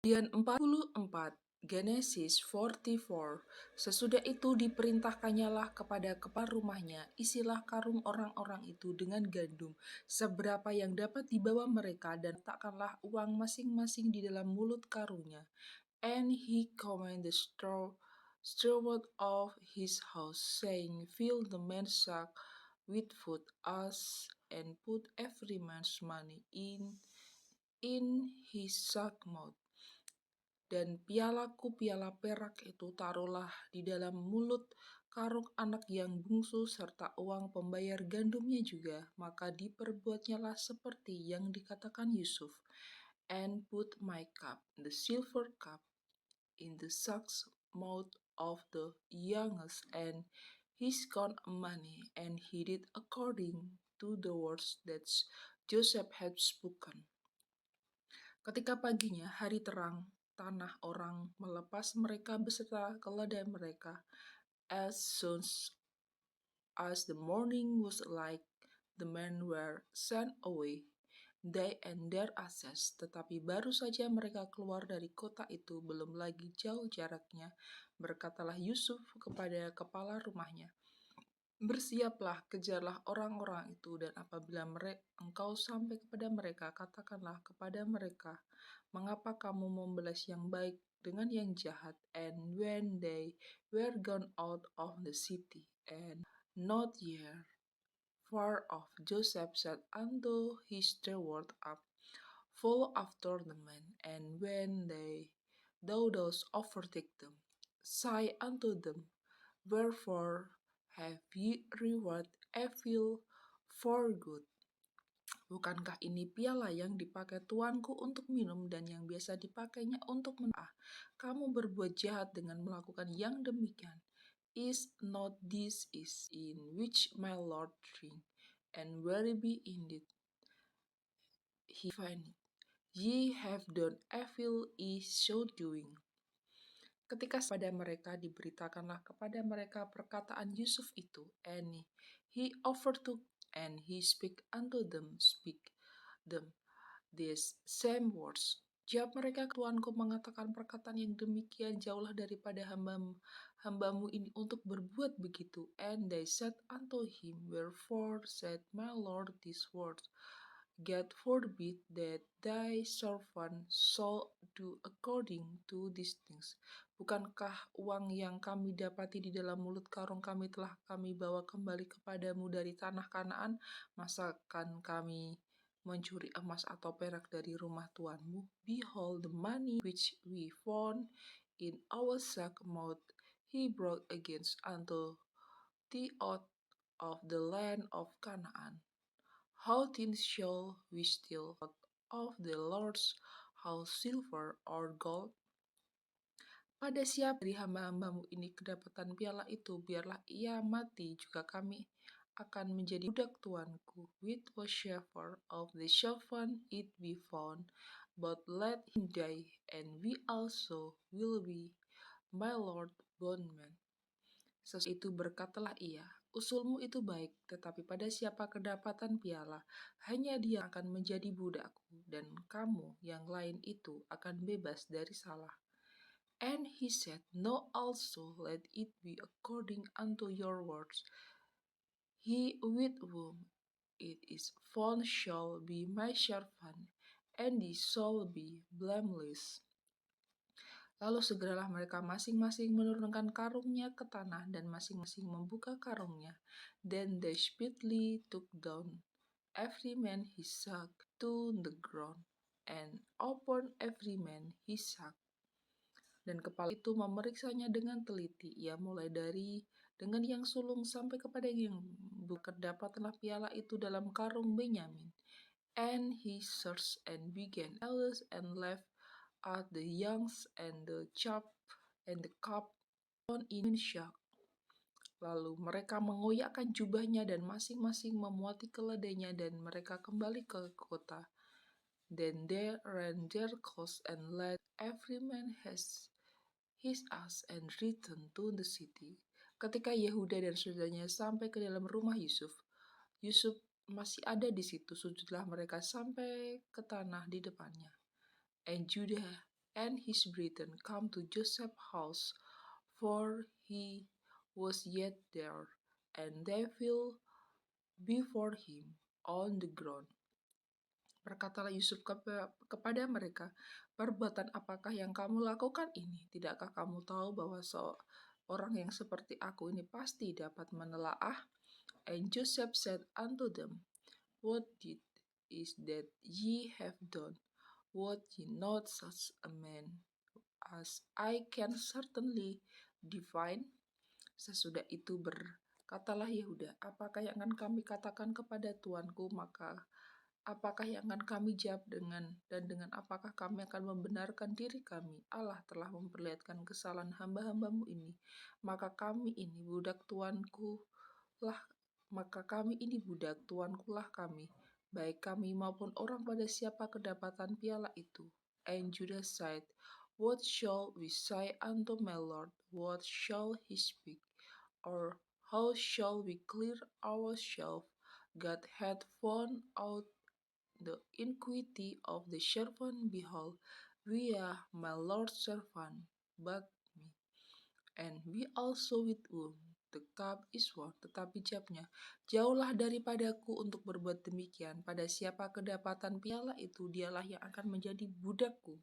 Kejadian 44, Genesis 44. Sesudah itu diperintahkannyalah kepada kepala rumahnya, isilah karung orang-orang itu dengan gandum, seberapa yang dapat dibawa mereka, dan letakkanlah uang masing-masing di dalam mulut karungnya. And he commanded the steward of his house, saying, Fill the man's sack with food, and put every man's money in his sack mouth. Dan piala perak itu taruhlah di dalam mulut karung anak yang bungsu serta uang pembayar gandumnya juga. Maka diperbuatnyalah seperti yang dikatakan Yusuf. And put my cup, the silver cup, in the sack's mouth of the youngest, and his count money. And he did according to the words that Joseph had spoken. Ketika paginya hari terang, tanah orang melepas mereka beserta keledai mereka. As soon as the morning was light, the men were sent away, they and their asses. Tetapi baru saja mereka keluar dari kota itu, belum lagi jauh jaraknya, berkatalah Yusuf kepada kepala rumahnya, Bersiaplah, kejarlah orang-orang itu, dan apabila engkau sampai kepada mereka, katakanlah kepada mereka, mengapa kamu membalas yang baik dengan yang jahat? And when they were gone out of the city, and not yet far off, Joseph said unto his steward up, Follow after the men, and when thou dost overtake them, say unto them, Wherefore have ye reward evil for good? Bukankah ini piala yang dipakai tuanku untuk minum dan yang biasa dipakainya untuk menah? Kamu berbuat jahat dengan melakukan yang demikian. Is not this is in which my Lord drink, and very be indeed he find it. Ye have done evil is so doing. Ketika pada mereka diberitakanlah kepada mereka perkataan Yusuf itu, and he overtook and he speak unto them, speak them these same words. Jawab mereka, Tuanku mengatakan perkataan yang demikian, jauhlah daripada hambamu ini untuk berbuat begitu. And they said unto him, Wherefore said my Lord these words? God forbid that thy servant shall do according to these things. Bukankah uang yang kami dapati di dalam mulut karung kami telah kami bawa kembali kepadamu dari tanah Kanaan? Masakan kami mencuri emas atau perak dari rumah tuanmu? Behold, the money which we found in our sack mouth he brought against unto the out of the land of Canaan. How then shall we steal out of the Lord's house silver or gold? Pada siapa dari hamba-hambamu ini kedapatan piala itu, biarlah ia mati, juga kami akan menjadi budak tuanku. With whatsoever of the servant it be found, but let him die, and we also will be my Lord bondman. Sesudah itu berkatalah ia, usulmu itu baik, tetapi pada siapa kedapatan piala, hanya dia akan menjadi budakku, dan kamu yang lain itu akan bebas dari salah. And he said, No also let it be according unto your words. He with whom it is found shall be my servant, and he shall be blameless. Lalu segeralah mereka masing-masing menurunkan karungnya ke tanah, dan masing-masing membuka karungnya. Then they speedily took down every man his sack to the ground, and opened every man his sack. Dan kepala itu memeriksanya dengan teliti. Ia mulai dari dengan yang sulung sampai kepada yang kedapatlah piala itu dalam karung Benyamin. And he searched and began elders and left out the youngs and the chaff and the cup in shock. Lalu mereka mengoyakkan jubahnya dan masing-masing memuati keledainya, dan mereka kembali ke kota. Then they ran their course and led every man has his ass and returned to the city. Ketika Yehuda dan saudaranya sampai ke dalam rumah Yusuf, Yusuf masih ada di situ. Sujudlah mereka sampai ke tanah di depannya. And Judah and his brethren come to Joseph's house, for he was yet there, and they fell before him on the ground. Berkatalah Yusuf kepada mereka, "Perbuatan apakah yang kamu lakukan ini? Tidakkah kamu tahu bahwa seorang yang seperti aku ini pasti dapat menelaah?" And Joseph said unto them, "What deed is that ye have done? What ye not such a man as I can certainly divine?" Sesudah itu berkatalah Yehuda, "Apakah yang akan kami katakan kepada tuanku? Maka apakah yang akan kami jawab dengan apakah kami akan membenarkan diri kami? Allah telah memperlihatkan kesalahan hamba-hambamu ini. Maka kami ini budak tuanku lah, kami, baik kami maupun orang pada siapa kedapatan piala itu." And Judah said, "What shall we say unto my Lord? What shall he speak? Or how shall we clear ourselves? God hath found out the iniquity of the servant. Behold, we are my Lord's servant, but me, and we also with whom the cup is won." Tetapi jawabnya, "Jauhlah daripadaku untuk berbuat demikian. Pada siapa kedapatan piala itu, dialah yang akan menjadi budakku.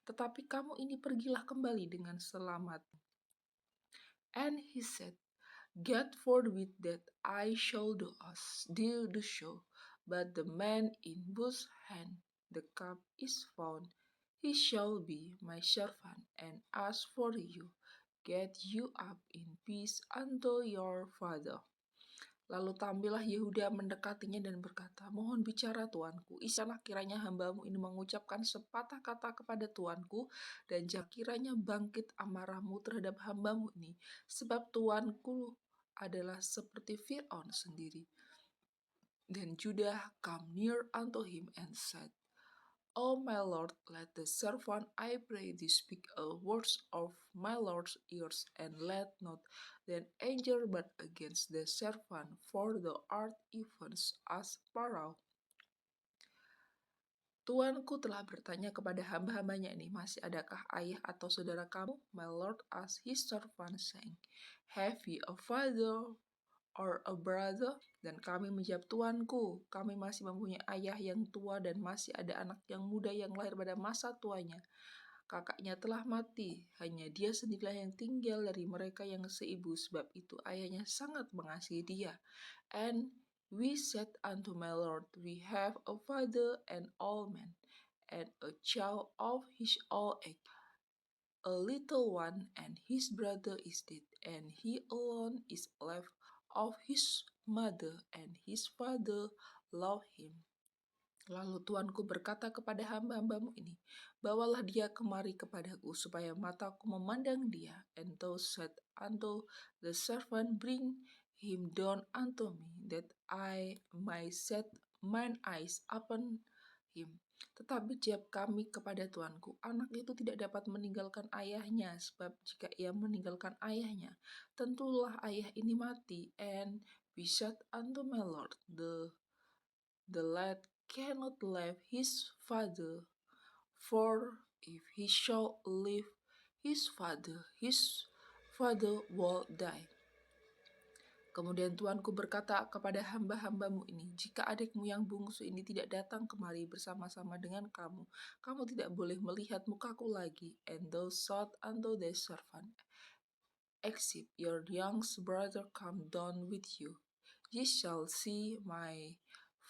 Tetapi kamu ini pergilah kembali dengan selamat." And he said, "God forbid that I shall do so, but the man in whose hand the cup is found, he shall be my servant. And as for you, get you up in peace unto your father." Lalu tampillah Yehuda mendekatinya dan berkata, "Mohon bicara tuanku, izinkanlah kiranya hambamu ini mengucapkan sepatah kata kepada tuanku, dan jangan kiranya bangkit amarahmu terhadap hambamu ini, sebab tuanku adalah seperti Fir'aun sendiri." Then Judah come near unto him and said, "O my lord, let the servant, I pray thee, speak a word of my lord's ears, and let not thine anger burn against the servant, for thou art even as Pharaoh." Tuanku telah bertanya kepada hamba-hambanya ini, "Masih adakah ayah atau saudara kamu?" My lord asked his servant, saying, "Have ye a father or a brother?" Dan kami menjawab, "Tuanku, kami masih mempunyai ayah yang tua dan masih ada anak yang muda yang lahir pada masa tuanya. Kakaknya telah mati, hanya dia sendirilah yang tinggal dari mereka yang seibu, sebab itu ayahnya sangat mengasihi dia." And we said unto my lord, "We have a father, an old man, and a child of his old age, a little one, and his brother is dead, and he alone is left of his mother, and his father loved him." Lalu tuanku berkata kepada hamba-hambamu ini, "Bawalah dia kemari kepadaku, supaya mataku memandang dia." And thou said unto the servant, "Bring him down unto me, that I may set mine eyes upon him." Tetapi jawab kami kepada tuanku, "Anak itu tidak dapat meninggalkan ayahnya, sebab jika ia meninggalkan ayahnya, tentulah ayah ini mati." And we said unto my lord, The lad cannot leave his father, for if he shall leave his father will die. Kemudian tuanku berkata kepada hamba-hambamu ini, "Jika adikmu yang bungsu ini tidak datang kemari bersama-sama dengan kamu, kamu tidak boleh melihat mukaku lagi." And thou said unto thy servant, "Except your youngest brother come down with you, ye shall see my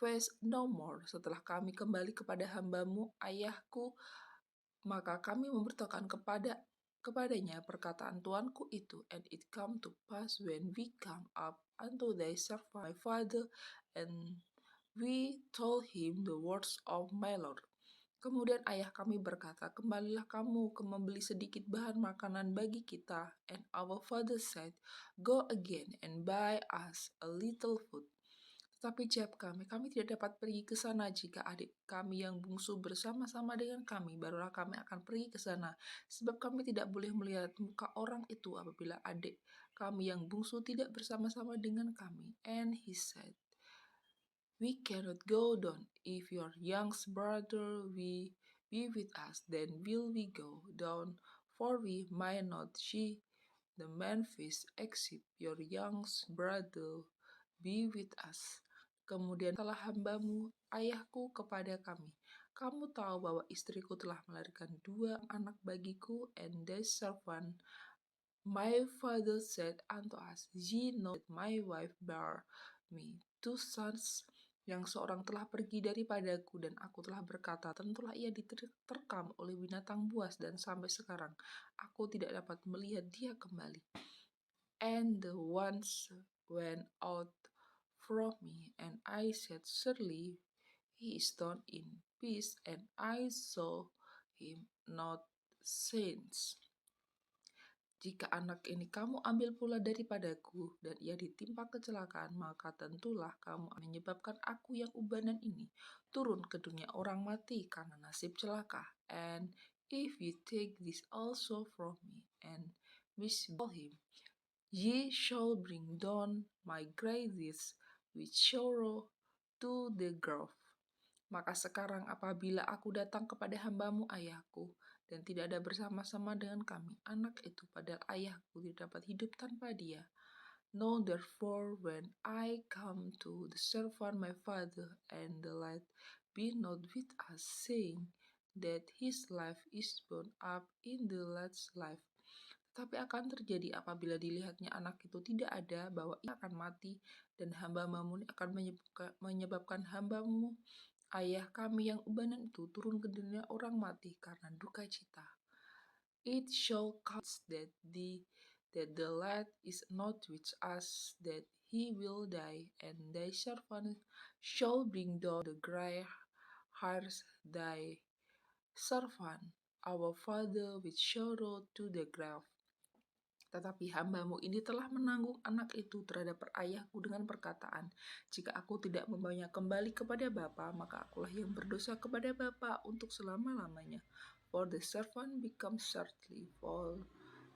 face no more." Setelah kami kembali kepada hambamu, ayahku, maka kami memberitahukan kepadanya perkataan tuanku itu. And it come to pass when we come up unto thy servant my father, and we told him the words of my lord. Kemudian ayah kami berkata, "Kembalilah kamu membeli sedikit bahan makanan bagi kita." And our father said, "Go again and buy us a little food." Tetapi jawab kami tidak dapat pergi ke sana jika adik kami yang bungsu bersama-sama dengan kami, barulah kami akan pergi ke sana. Sebab kami tidak boleh melihat muka orang itu apabila adik kami yang bungsu tidak bersama-sama dengan kami. And he said, "We cannot go down. If your youngest brother be with us, then will we go down, for we might not see the Memphis except your young brother be with us. Kemudian telah hambamu, ayahku kepada kami. Kamu tahu bahwa istriku telah melahirkan 2 anak bagiku, and the servant my father said unto us, Ye know that my wife bare me 2 sons, yang seorang telah pergi daripadaku, dan aku telah berkata, tentulah ia diterkam oleh binatang buas, dan sampai sekarang aku tidak dapat melihat dia kembali. And the ones went out from me, and I said, Surely he is gone in peace, and I saw him not since. Jika anak ini kamu ambil pula daripadaku, dan ia ditimpa kecelakaan, maka tentulah kamu menyebabkan aku yang ubanan ini turun ke dunia orang mati karena nasib celaka. And if you take this also from me, and miscall him, ye shall bring down my greatest with sorrow to the grave. Maka sekarang apabila aku datang kepada hambamu ayahku, dan tidak ada bersama-sama dengan kami, anak itu padahal ayahku tidak dapat hidup tanpa dia. Know therefore when I come to the servant my father, and the lad be not with us, saying that his life is bound up in the lad's life. Tapi akan terjadi apabila dilihatnya anak itu tidak ada, bahwa ia akan mati, dan hambamu akan menyebabkan hambamu ayah kami yang ubanan itu turun ke dunia orang mati karena duka cita. It shall come that the lad is not with us, that he will die, and thy servant shall bring down the grey hairs thy servant, our father, with sorrow to the grave. Tetapi hambamu ini telah menanggung anak itu terhadap ayahku dengan perkataan, jika aku tidak membawanya kembali kepada bapa, maka akulah yang berdosa kepada bapa untuk selama-lamanya. For the servant becomes sadly for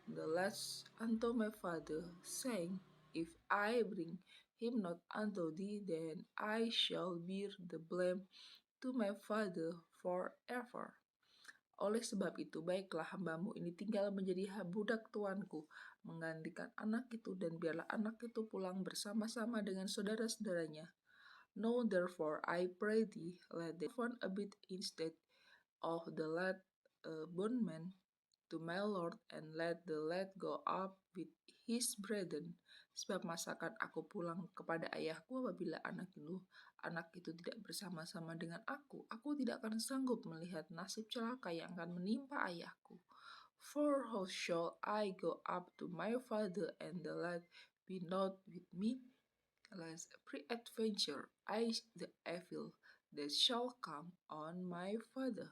the last unto my father, saying, If I bring him not unto thee, then I shall bear the blame to my father forever. Oleh sebab itu, baiklah hambamu ini tinggal menjadi budak tuanku, menggantikan anak itu, dan biarlah anak itu pulang bersama-sama dengan saudara-saudaranya. Know therefore, I pray thee, let the servant abide instead of the lad bondman to my Lord, and let the lad go up with his brethren. Sebab masakan aku pulang kepada ayahku apabila anak itu tidak bersama-sama dengan aku tidak akan sanggup melihat nasib celaka yang akan menimpa ayahku. For how shall I go up to my father, and the lad be not with me? Lest peradventure I the evil that shall come on my father.